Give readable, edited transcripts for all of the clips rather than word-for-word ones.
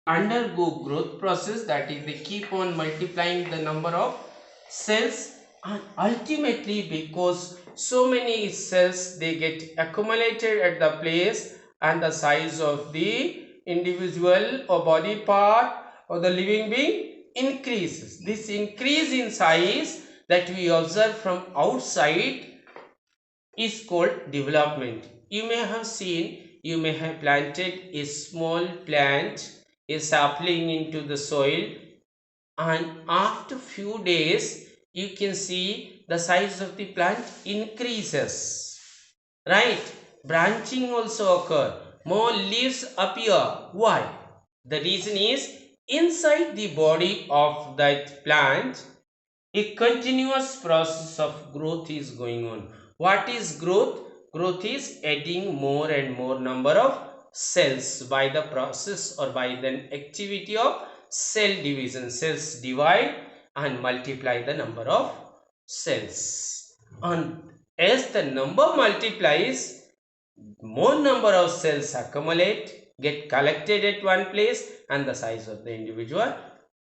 undergo growth process, that is they keep on multiplying the number of cells, and ultimately because so many cells they get accumulated at the place, and the size of the individual or body part or the living being increases. This increase in size that we observe from outside is called development. You may have seen, you may have planted a small plant, a sapling into the soil, and after few days you can see the size of the plant increases, right? Branching also occur, more leaves appear. Why? The reason is inside the body of that plant a continuous process of growth is going on. What is growth? Growth is adding more and more number of cells by the process or by the activity of cell division. Cells divide and multiply the number of cells. And as the number multiplies, more number of cells accumulate, get collected at one place, and the size of the individual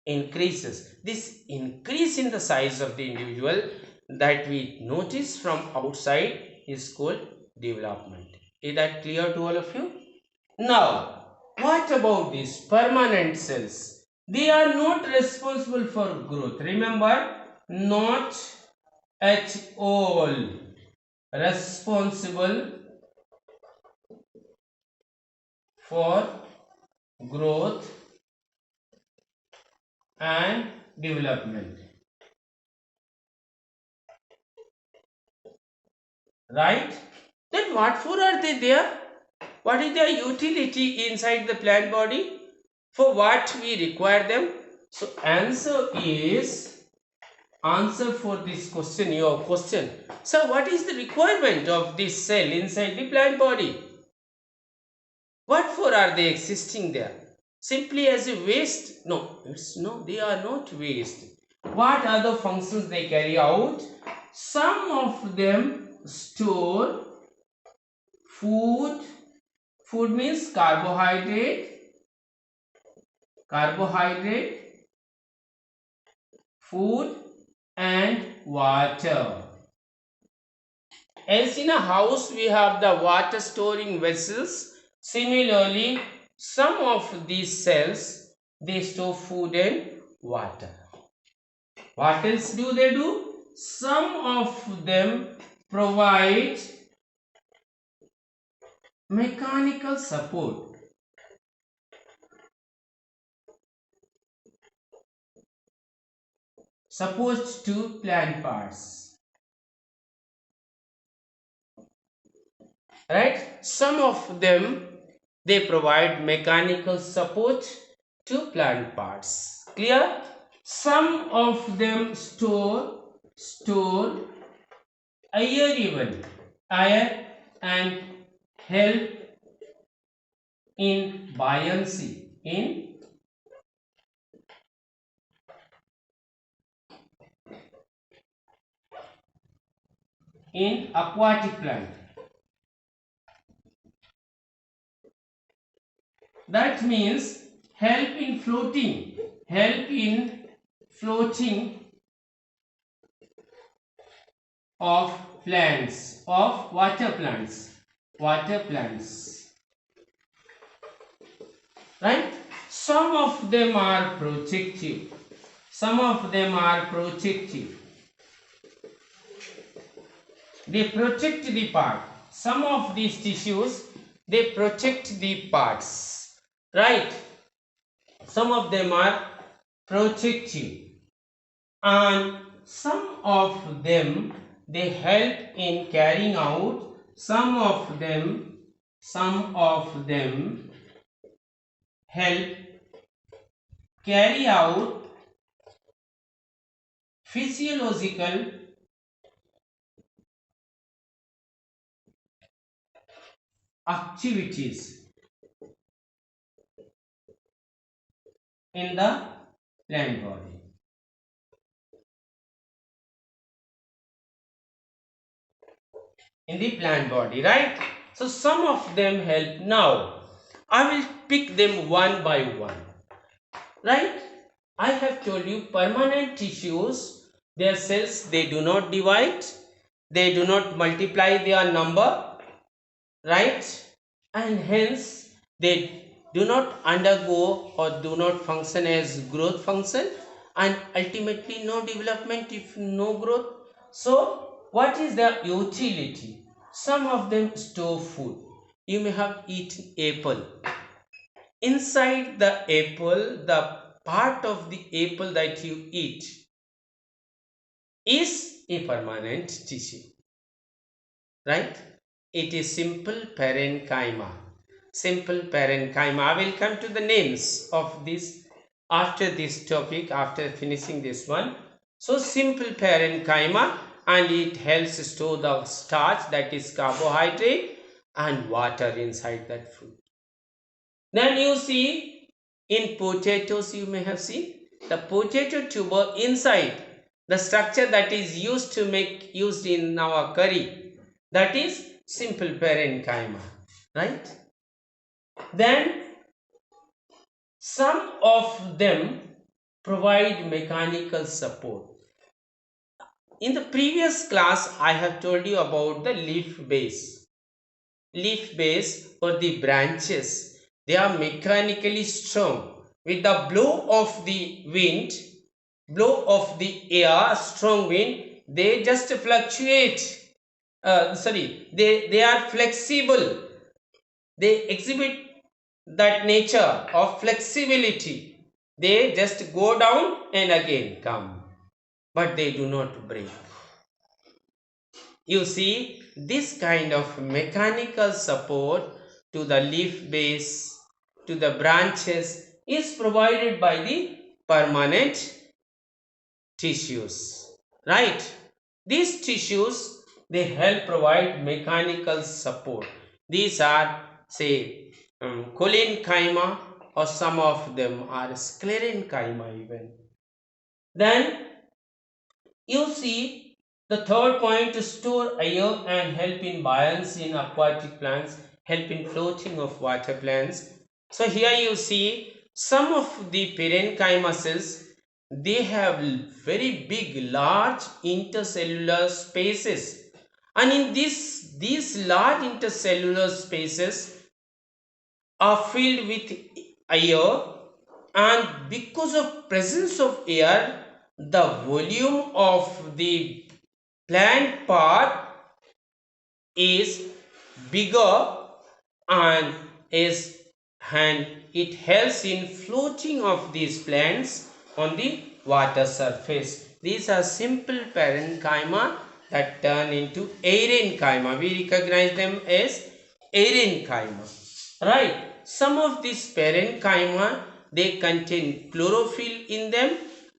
increases. This increase in the size of the individual that we notice from outside is called development. Is that clear to all of you? Now, what about these permanent cells? They are not responsible for growth. Remember, not at all responsible for growth and development, right? Then what for are they there? What is their utility inside the plant body? For what we require them? So answer for this question, your question. So what is the requirement of this cell inside the plant body? What for are they existing there? Simply as a waste? No, they are not waste. What other functions they carry out? Some of them store food. Food means carbohydrate, food and water. As in a house we have the water storing vessels, similarly some of these cells they store food and water. What else do they do? Some of them provide mechanical support. Support to plant parts. Right? Some of them they provide mechanical support to plant parts. Clear? Some of them store air, even air, and help in buoyancy in aquatic plant. That means help in floating of plants, of water plants, right? Some of them are protective, they protect the part. Some of these tissues they protect the parts, right? Some of them are protective, and some of them they help in carrying out, some of them help carry out physiological activities in the plant body. Right? So some of them help. Now I will pick them one by one. right? I have told you permanent tissues, their cells, they do not divide, they do not multiply their number, right? And hence they do not undergo or do not function as growth function, and ultimately no development if no growth. So what is their utility? Some of them store food. You may have eaten apple. Inside the apple, the part of the apple that you eat is a permanent tissue, right? It is simple parenchyma. Simple parenchyma. I will come to the names of this after this topic, after finishing this one. So simple parenchyma, and it helps store the starch, that is carbohydrate, and water inside that food. Then you see in potatoes, you may have seen the potato tuber inside, the structure that is used in our curry, that is simple parenchyma, right? Then some of them provide mechanical support. In the previous class, I have told you about the leaf base. Leaf base or the branches, they are mechanically strong. With the blow of the wind, blow of the air, strong wind, they just fluctuate. They are flexible. They exhibit that nature of flexibility. They just go down and again come, but they do not break. You see, this kind of mechanical support to the leaf base, to the branches, is provided by the permanent tissues, right? These tissues, they help provide mechanical support. These are, say, cholenchyma, or some of them are sclerenchyma even. Then you see the third point, to store air and help in buoyancy in aquatic plants, help in floating of water plants. So here you see some of the parenchyma cells, they have very big, large intercellular spaces, and in these large intercellular spaces are filled with air, and because of presence of air, the volume of the plant part is bigger, and is and it helps in floating of these plants on the water surface. These are simple parenchyma that turn into aerenchyma. We recognize them as aerenchyma, right? Some of these parenchyma, they contain chlorophyll in them,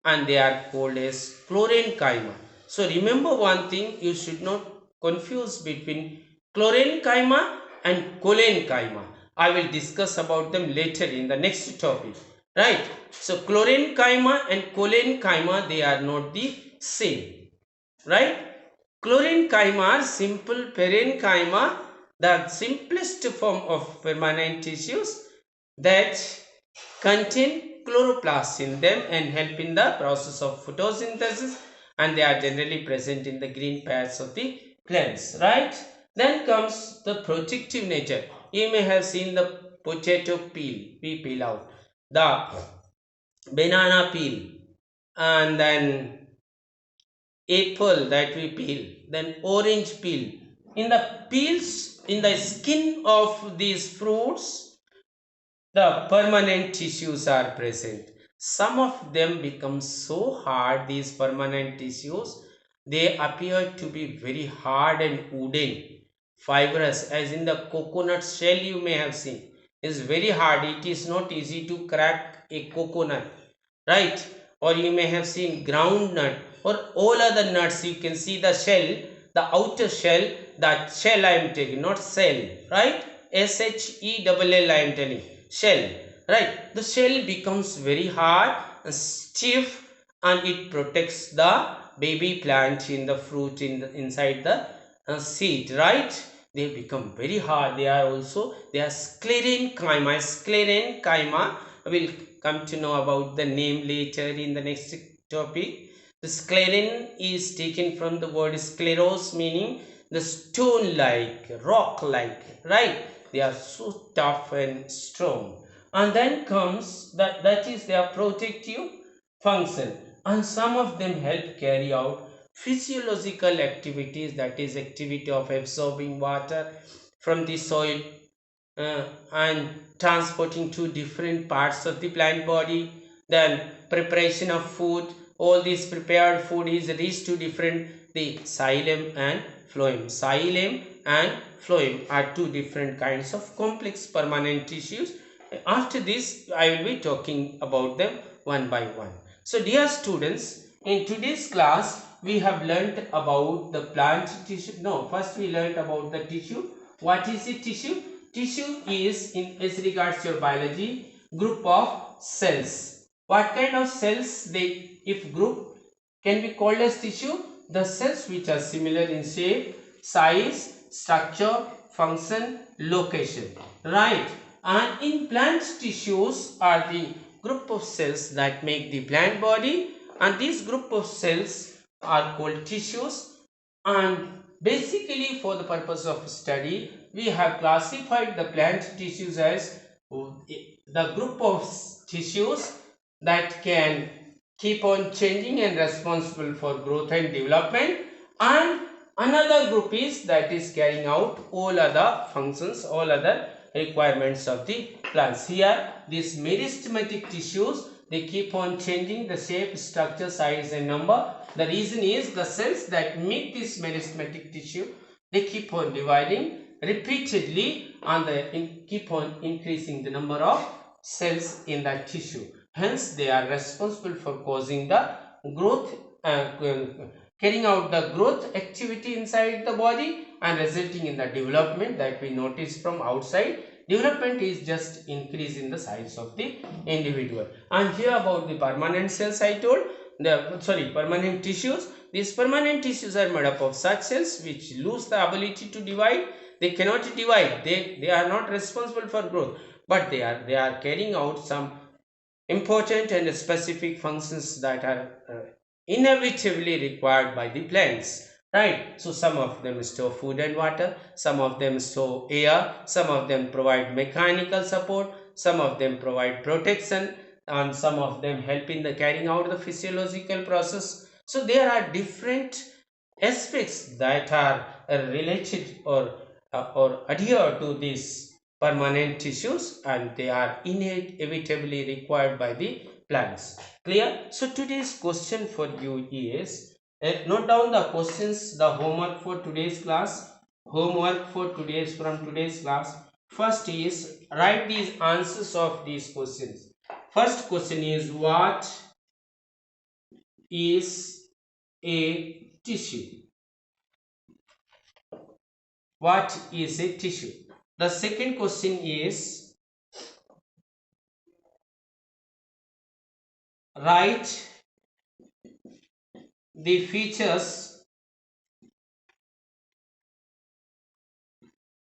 and they are called as chlorenchyma. So remember one thing, you should not confuse between chlorenchyma and cholenchyma. I will discuss about them later in the next topic, right? So chlorenchyma and cholenchyma, they are not the same, right? Chlorenchyma are simple parenchyma, the simplest form of permanent tissues that contain chloroplasts in them and help in the process of photosynthesis, and they are generally present in the green parts of the plants, right? Then comes the protective nature. You may have seen the potato peel, we peel out, the banana peel, and then apple that we peel, then orange peel. In the peels, in the skin of these fruits, the permanent tissues are present. Some of them become so hard, these permanent tissues, they appear to be very hard and wooden, fibrous, as in the coconut shell you may have seen. Is very hard. It is not easy to crack a coconut, right? Or you may have seen ground nut or all other nuts. You can see the shell, the outer shell, that shell I am taking, not cell, right? SHELL I am telling, shell, right? The shell becomes very hard and stiff, and it protects the baby plant in the fruit, inside the seed, right? They become very hard. They are sclerenchyma. Sclerenchyma will come to know about the name later in the next topic. The sclerin is taken from the word scleros, meaning the stone like, rock like, right? They are so tough and strong. And then comes that is their protective function, and some of them help carry out physiological activities, that is activity of absorbing water from the soil and transporting to different parts of the plant body. Then preparation of food, all this prepared food is reached to different, the xylem and phloem. Xylem and phloem are two different kinds of complex permanent tissues. After this I will be talking about them one by one. So dear students, in today's class we have learnt about the plant tissue. No, first we learnt about the tissue. What is a tissue? Tissue is, in as regards your biology, group of cells. What kind of cells they, if group, can be called as tissue? The cells which are similar in shape, size, structure, function, location, right? And in plant tissues are the group of cells that make the plant body, and this group of cells are called tissues. And basically for the purpose of study we have classified the plant tissues as the group of tissues that can keep on changing and responsible for growth and development, and another group is that is carrying out all other functions, all other requirements of the plants. Here these meristematic tissues, they keep on changing the shape, structure, size and number. The reason is the cells that make this meristematic tissue, they keep on dividing repeatedly and they keep on increasing the number of cells in that tissue. Hence they are responsible for causing the growth, carrying out the growth activity inside the body and resulting in the development that we notice from outside. Development is just increase in the size of the individual. And here about the permanent cells I told, the permanent tissues. These permanent tissues are made up of such cells which lose the ability to divide. They cannot divide, they are not responsible for growth, but they are carrying out some important and specific functions that are inevitably required by the plants, right? So some of them store food and water, some of them store air, some of them provide mechanical support, some of them provide protection, and some of them help in the carrying out the physiological process. So there are different aspects that are related or adhere to these permanent tissues, and they are inevitably required by the plants. Clear? So today's question for you is, note down the questions, the homework for today's class. Homework for from today's class. First is, write these answers of these questions. First question is, what is a tissue? What is a tissue? The second question is, write the features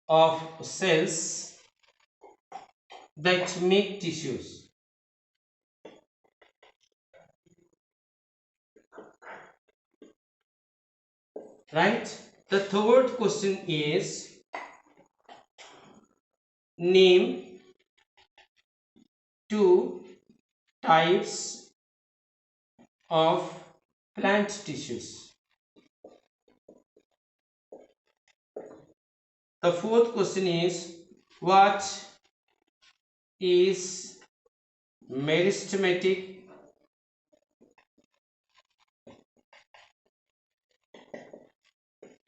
of cells that make tissues. Right? The third question is, name two types of plant tissues. The fourth question is, what is meristematic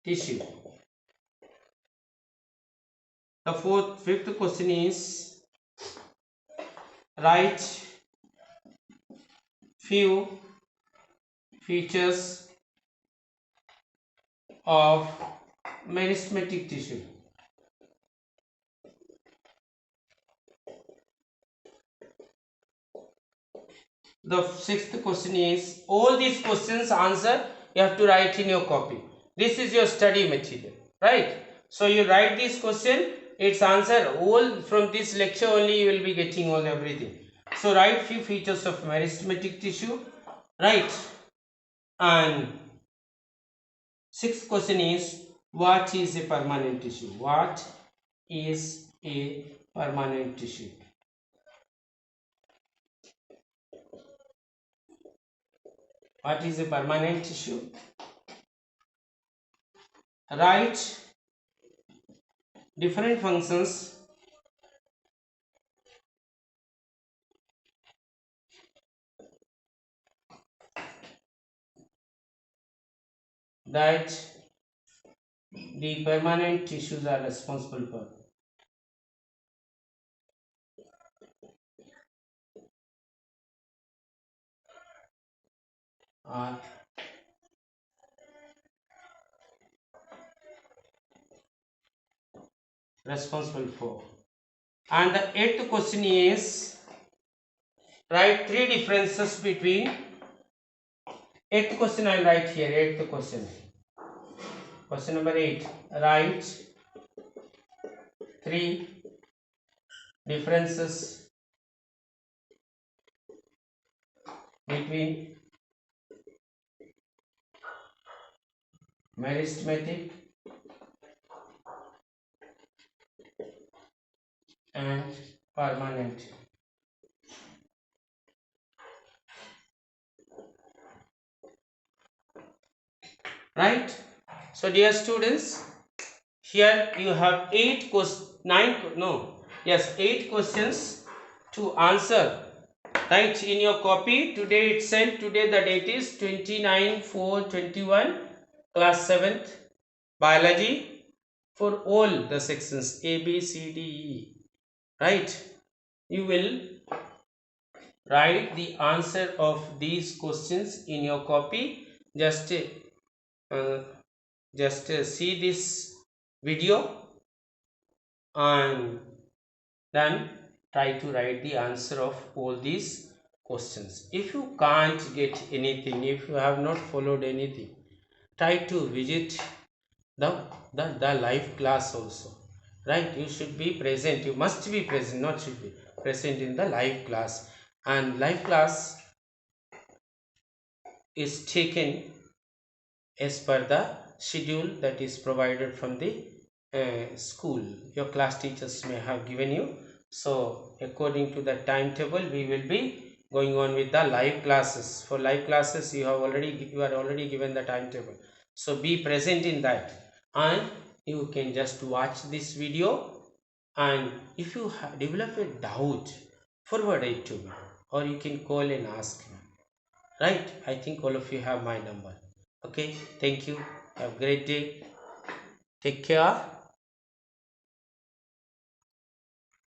tissue? The fifth question is, write few features of meristematic tissue. The sixth question is, all these questions answer you have to write in your copy. This is your study material, right? So you write this question, its answer, all from this lecture only you will be getting all everything. So write few features of meristematic tissue, right? And sixth question is, what is a permanent tissue? What is a permanent tissue? What is a permanent tissue? Write different functions that the permanent tissues are responsible for. Are responsible for. And the eighth question is, write three differences between. Eighth question I will write here. Eighth question. Question number 8. Write three differences between meristematic and permanent. Right? So dear students, here you have 8 questions to answer, right, in your copy. Today itself, today the date is 29/4/21, class 7th biology, for all the sections A, B, C, D, E, right? You will write the answer of these questions in your copy. Just see this video and then try to write the answer of all these questions. If you can't get anything, if you have not followed anything, try to visit the live class also, right? You should be present, you must be present, not should be present in the live class. And live class is taken as per the schedule that is provided from the school. Your class teachers may have given you. So according to the timetable, we will be going on with the live classes. For live classes, you are already given the timetable. So be present in that, and you can just watch this video. And if you develop a doubt, forward it to me, or you can call and ask me. Right? I think all of you have my number. Okay, thank you. Have a great day. Take care.